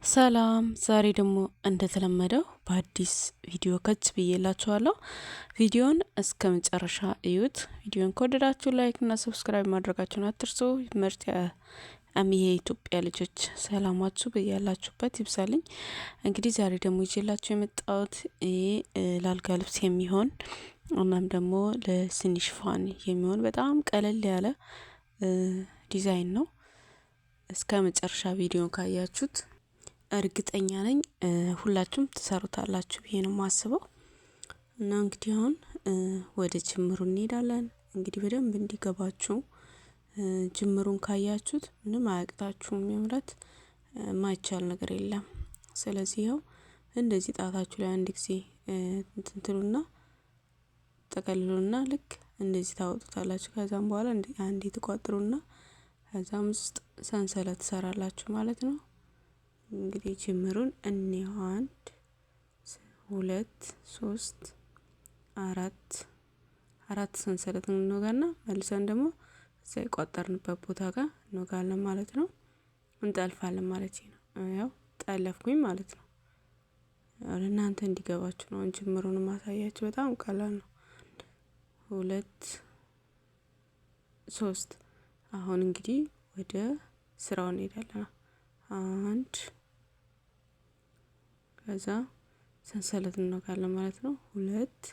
ሰላም ዛሬ ደግሞ እንደተለመደው በአዲስ ቪዲዮ ከች ብዬላችኋለሁ። ቪዲዮን እስከ መጨረሻ እዩት። ቪዲዮን ከወደዳችሁ ላይክ እና ሰብስክራይብ ማድረጋችሁን አትርሱ። ምርጥ የአሚዬ ኢትዮጵያ ልጆች ሰላማችሁ በያላችሁበት ይብዛልኝ። እንግዲህ ዛሬ ደግሞ ይዤላችሁ የመጣሁት ለአልጋ ልብስ የሚሆን እናም ደግሞ ለስኒ ሽፋን የሚሆን በጣም ቀለል ያለ ዲዛይን ነው። እስከ መጨረሻ ቪዲዮን ካያችሁት እርግጠኛ ነኝ ሁላችሁም ትሰሩታላችሁ ብዬ ነው የማስበው። እና እንግዲህ አሁን ወደ ጅምሩ እንሄዳለን። እንግዲህ በደንብ እንዲገባችሁ ጅምሩን ካያችሁት ምንም አያቅታችሁም። የምረት ማይቻል ነገር የለም። ስለዚህ ያው እንደዚህ ጣታችሁ ላይ አንድ ጊዜ እንትንትሉና ተቀልሉና ልክ እንደዚህ ታወጡታላችሁ። ከዛም በኋላ አንዴ ትቋጥሩና ከዛም ውስጥ ሰንሰለት ትሰራላችሁ ማለት ነው። እንግዲህ ጅምሩን እንየው። 1 2 3 4 ሰንሰለት እንወጋና መልሰን ደግሞ እዛ የቋጠርንበት ቦታ ጋር እንወጋለን ማለት ነው። እንጠልፋለን ማለት ነው። ያው ጠለፍኩኝ ማለት ነው። ለእናንተ እንዲገባችሁ ነው ጅምሩን ማሳያችሁ። በጣም ቀላል ነው። 2 3 አሁን እንግዲህ ወደ ስራው እንሄዳለን። 1 ከዛ ሰንሰለት እንወጋለን ማለት ነው። 2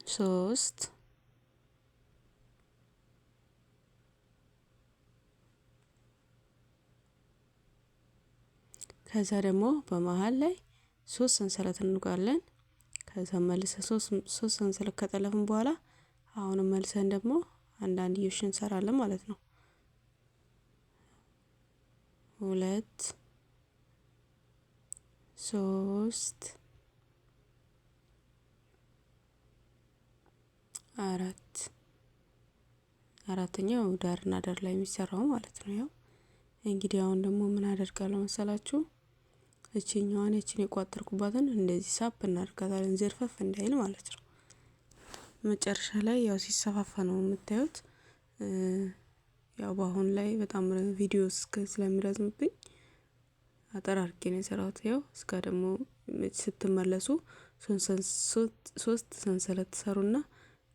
3 ከዛ ደግሞ በመሃል ላይ 3 ሰንሰለት እንወጋለን። ከዛ መልሰን 3 ሰንሰለት ከጠለፍን በኋላ አሁንም መልሰን ደግሞ አንዳንድዮሽ እንሰራለን ማለት ነው። 2 3 4 አራተኛው ዳርና ዳር ላይ የሚሰራው ማለት ነው። ያው እንግዲህ አሁን ደግሞ ምን አደርጋለሁ መሰላችሁ? እቺኛዋን የቋጠርኩባትን እንደዚህ ሳብ እናደርጋታለን ዘርፈፍ እንዳይል ማለት ነው። መጨረሻ ላይ ያው ሲሰፋፋ ነው የምታዩት። ያው በአሁን ላይ በጣም ቪዲዮ ስለሚረዝምብኝ አጠር አድርጌ ነው የሰራሁት። ያው እስከ ደግሞ ስትመለሱ 3 ሰንሰለት ትሰሩና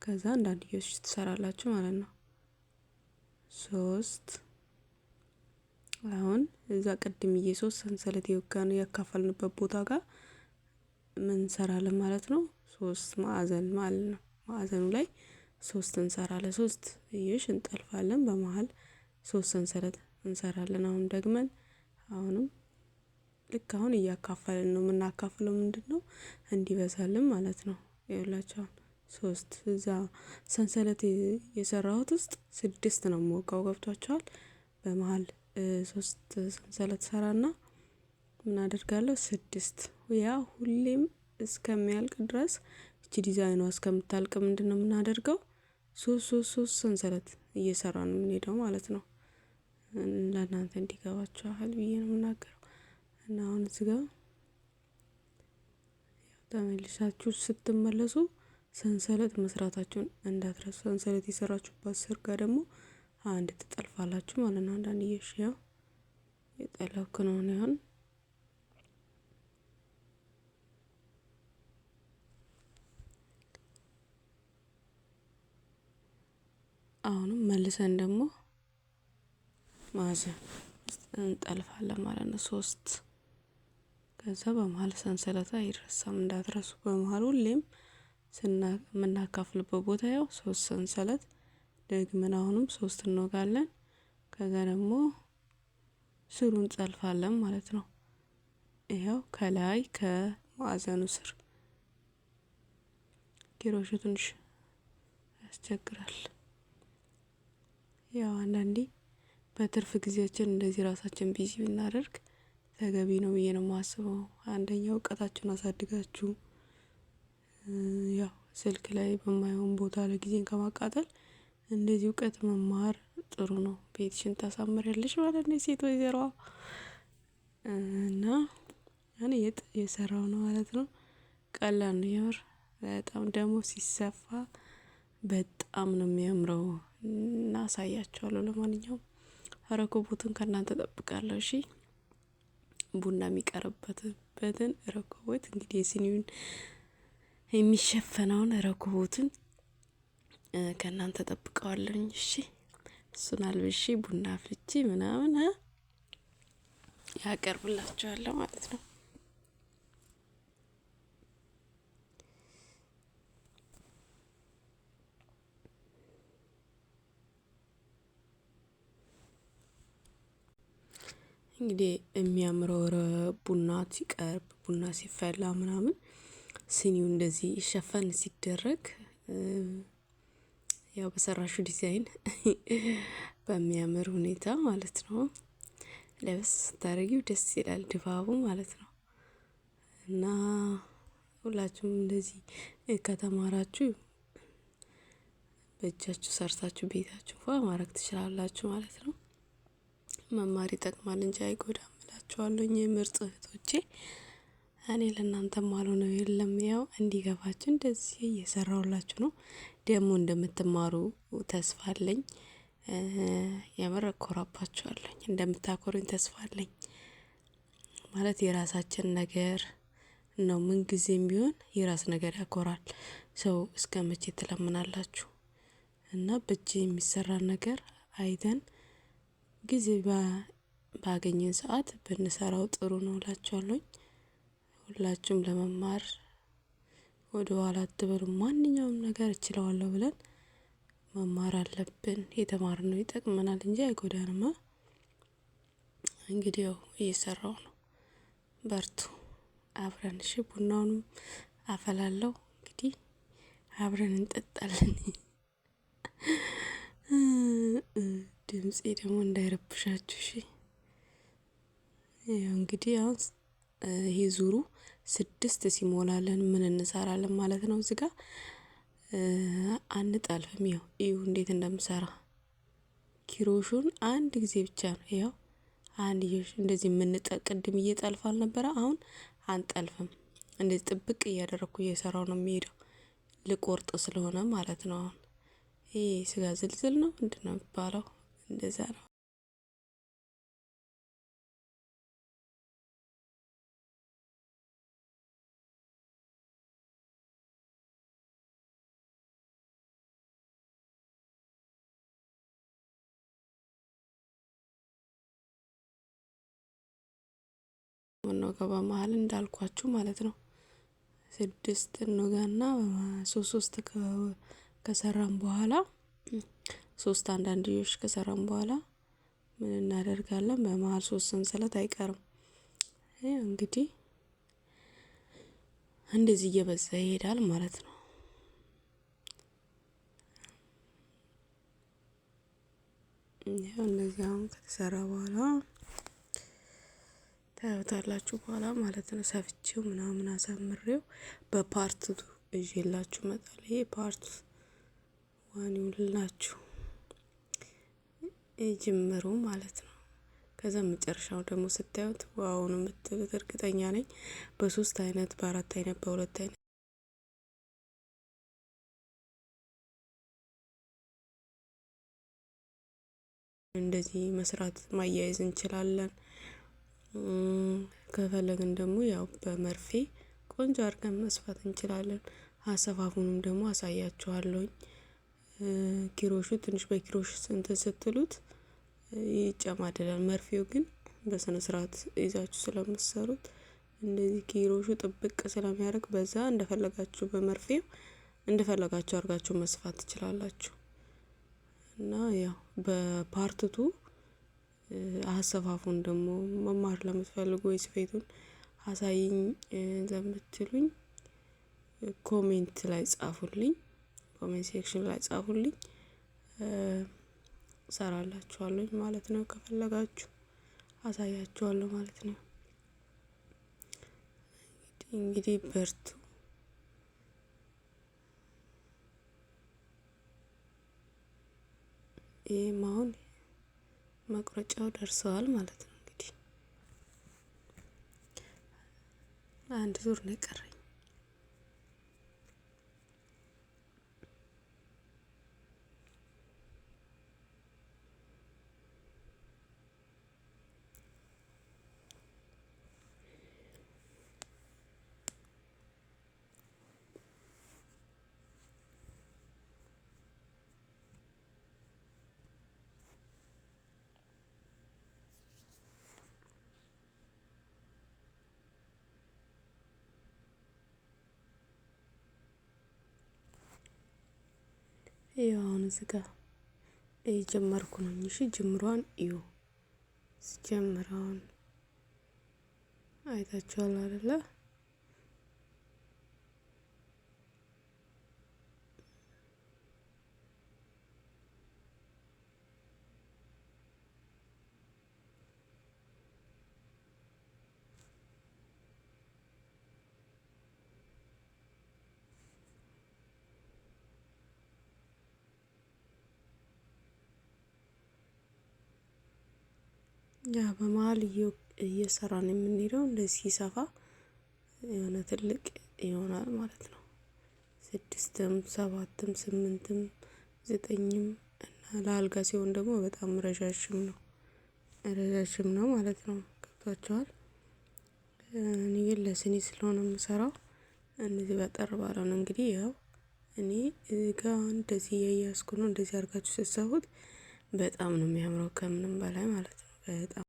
ከዛ አንዳንድዮሽ ትሰራላችሁ ማለት ነው። 3 አሁን እዛ ቅድምዬ 3 ሰንሰለት የወጋን ያካፈልንበት ቦታ ጋር ምን እንሰራለን ማለት ነው? 3 ማዕዘን ማለት ነው። ማዕዘኑ ላይ 3 እንሰራለን። 3 እዮሽ እንጠልፋለን። በመሃል 3 ሰንሰለት እንሰራለን። አሁን ደግመን አሁንም ልክ አሁን እያካፈልን ነው። የምናካፍለው ምንድነው? እንዲበዛልን ማለት ነው። ይኸውላችሁ 3 እዛ ሰንሰለት የሰራሁት ውስጥ 6 ነው የምወጋው። ገብቷችኋል? በመሃል 3 ሰንሰለት ሰራና ምን አደርጋለሁ? 6 ያ ሁሌም እስከሚያልቅ ድረስ እቺ ዲዛይኗ እስከምታልቅ ምንድነው የምናደርገው? 3 ሰንሰለት እየሰራን ነው የምንሄደው ማለት ነው። ለእናንተ እንዲገባችሁ ያህል ብዬ ነው የምናገረው። እና አሁን እዚህ ጋር ተመልሳችሁ ስትመለሱ ሰንሰለት መስራታችሁን እንዳትረሱ። ሰንሰለት የሰራችሁበት ስር ጋር ደግሞ አንድ ትጠልፋላችሁ ማለት ነው። አንዳንድዮሽ ያው የጠለፍኩ ነው አሁን አሁንም መልሰን ደግሞ ማዕዘን እንጠልፋለን ማለት ነው። 3 ከዛ በመሃል ሰንሰለት አይረሳም እንዳትረሱ። በመሃል ሁሌም የምናካፍልበት ቦታ ያው 3 ሰንሰለት ደግመን አሁንም 3 እንወጋለን። ከዛ ደግሞ ስሩን እንጠልፋለን ማለት ነው። ይኸው ከላይ ከማዕዘኑ ስር ኪሮሹ ትንሽ ያስቸግራል። ያው አንዳንዴ በትርፍ ጊዜያችን እንደዚህ ራሳችን ቢዚ ብናደርግ ተገቢ ነው ብዬ ነው የማስበው። አንደኛው እውቀታችሁን አሳድጋችሁ ያው ስልክ ላይ በማይሆን ቦታ ለጊዜን ከማቃጠል እንደዚህ እውቀት መማር ጥሩ ነው። ቤትሽን ታሳምሪያለሽ ማለት ነው ሴት ወይዘሮ። እና እኔ የሰራው ነው ማለት ነው። ቀላል ነው የምር በጣም ደግሞ ሲሰፋ በጣም ነው የሚያምረው። እና አሳያችኋለሁ። ለማንኛውም ረኮቦትን ከእናንተ ጠብቃለሁ። እሺ ቡና የሚቀርበትን ረኮቦት እንግዲህ የሲኒውን የሚሸፈነውን ረኮቦትን ከእናንተ ጠብቀዋለሁኝ። እሺ እሱን አልብሼ ቡና አፍልቼ ምናምን ያቀርብላችኋለሁ ማለት ነው። እንግዲህ የሚያምረው ቡና ሲቀርብ ቡና ሲፈላ ምናምን ሲኒው እንደዚህ ሸፈን ሲደረግ ያው በሰራሹ ዲዛይን በሚያምር ሁኔታ ማለት ነው። ለብስ ስታረጊው ደስ ይላል ድባቡ ማለት ነው። እና ሁላችሁም እንደዚህ ከተማራችሁ በእጃችሁ ሰርታችሁ ቤታችሁ ማድረግ ትችላላችሁ ማለት ነው። መማር ይጠቅማል እንጂ አይጎዳም እላችኋለሁ ምርጥ እህቶቼ። እኔ ለእናንተም ነው የለም ያው እንዲገባችሁ እንደዚህ እየሰራሁላችሁ ነው። ደግሞ እንደምትማሩ ተስፋ አለኝ። የምር እኮራባችኋለሁ እንደምታኮሩኝ ተስፋ አለኝ። ማለት የራሳችን ነገር ነው። ምን ጊዜም ቢሆን የራስ ነገር ያኮራል። ሰው እስከመቼ ትለምናላችሁ? እና በእጅ የሚሰራ ነገር አይተን ጊዜ ባገኘን ሰዓት ብንሰራው ጥሩ ነው እላችኋለሁ። ሁላችሁም ለመማር ወደ ኋላ አትበሉ። ማንኛውም ነገር እችለዋለሁ ብለን መማር አለብን። የተማርነው ይጠቅመናል እንጂ አይጎዳንም። እንግዲህ ያው እየሰራው ነው። በርቱ አብረን። እሺ ቡናውንም አፈላለሁ እንግዲህ አብረን እንጠጣለን። ድምፄ ደግሞ እንዳይረብሻችሁ እሺ። ያው እንግዲህ አሁን ይሄ ዙሩ 6 ሲሞላለን ምን እንሰራለን ማለት ነው። እዚህ ጋር አንጠልፍም። ያው እዩ እንዴት እንደምሰራ ኪሮሹን አንድ ጊዜ ብቻ ነው። ያው አንድ እንደዚህ ቅድም እየጠልፋል ነበረ። አሁን አንጠልፍም። እንደዚህ ጥብቅ እያደረኩ እየሰራው ነው የሚሄደው ልቆርጥ ስለሆነ ማለት ነው። አሁን ይሄ ስጋ ዝልዝል ነው ምንድነው የሚባለው? እንደዛ ነው። ነው ገባ መሀል እንዳልኳችሁ ማለት ነው። 6 እንወጋና 3 ከሰራን በኋላ 3 አንዳንድዮሽ ከሰራን በኋላ ምን እናደርጋለን? በመሃል 3 ሰንሰለት አይቀርም። እንግዲህ እንደዚህ እየበዛ ይሄዳል ማለት ነው። ያው እንደዚህ አሁን ከተሰራ በኋላ ታዩታላችሁ በኋላ ማለት ነው። ሰፍቼው ምናምን አሳምሬው በፓርት ይዤላችሁ እመጣለሁ። ይሄ ፓርት 1 ይውላችሁ ጅምሩ ማለት ነው። ከዛ መጨረሻው ደግሞ ስታዩት ዋው ነው የምትሉት እርግጠኛ ነኝ። በ3 አይነት በ4 አይነት በ2 አይነት እንደዚህ መስራት ማያያዝ እንችላለን። ከፈለግን ደግሞ ያው በመርፌ ቆንጆ አድርገን መስፋት እንችላለን። አሰፋፉንም ደግሞ አሳያችኋለሁኝ። ኪሮሹ ትንሽ በኪሮሽ እንትን ስትሉት ይጨማደዳል። መርፌው ግን በስነ ስርዓት ይዛችሁ ስለምትሰሩት እንደዚህ ኪሮሹ ጥብቅ ስለሚያደርግ በዛ እንደፈለጋችሁ በመርፌው እንደፈለጋችሁ አድርጋችሁ መስፋት ትችላላችሁ። እና ያው በፓርትቱ አሰፋፉን ደግሞ መማር ለምትፈልጉ ወይ ስፌቱን አሳይኝ ለምትሉኝ ኮሜንት ላይ ጻፉልኝ። ኮሜንት ሴክሽን ላይ ጻፉልኝ። ሰራላችኋለሁ ማለት ነው። ከፈለጋችሁ አሳያችኋለሁ ማለት ነው። እንግዲህ በርቱ። ይሄም አሁን መቁረጫው ደርሰዋል ማለት ነው። እንግዲህ አንድ ዙር ነው የቀረኝ። ይኸው አሁን እዚህ ጋር እየጀመርኩ ነኝ። እሺ ጅምሯን እዩ። ስጀምረውን አይታችኋል አይደለ? ያ በመሀል እየሰራን የምንሄደው እንደዚህ ሲሰፋ የሆነ ትልቅ ይሆናል ማለት ነው። 6ም 7ም 8ም 9ም እና ለአልጋ ሲሆን ደግሞ በጣም ረዣዥም ነው ማለት ነው። ገብቷችኋል? እኔ ግን ለስኒ ስለሆነ የምሰራው እንደዚህ በጠር ባለ ነው። እንግዲህ ያው እኔ እዚህ ጋር እንደዚህ እያያዝኩ ነው። እንደዚህ አድርጋችሁ ስትሰፉት በጣም ነው የሚያምረው ከምንም በላይ ማለት ነው። በጣም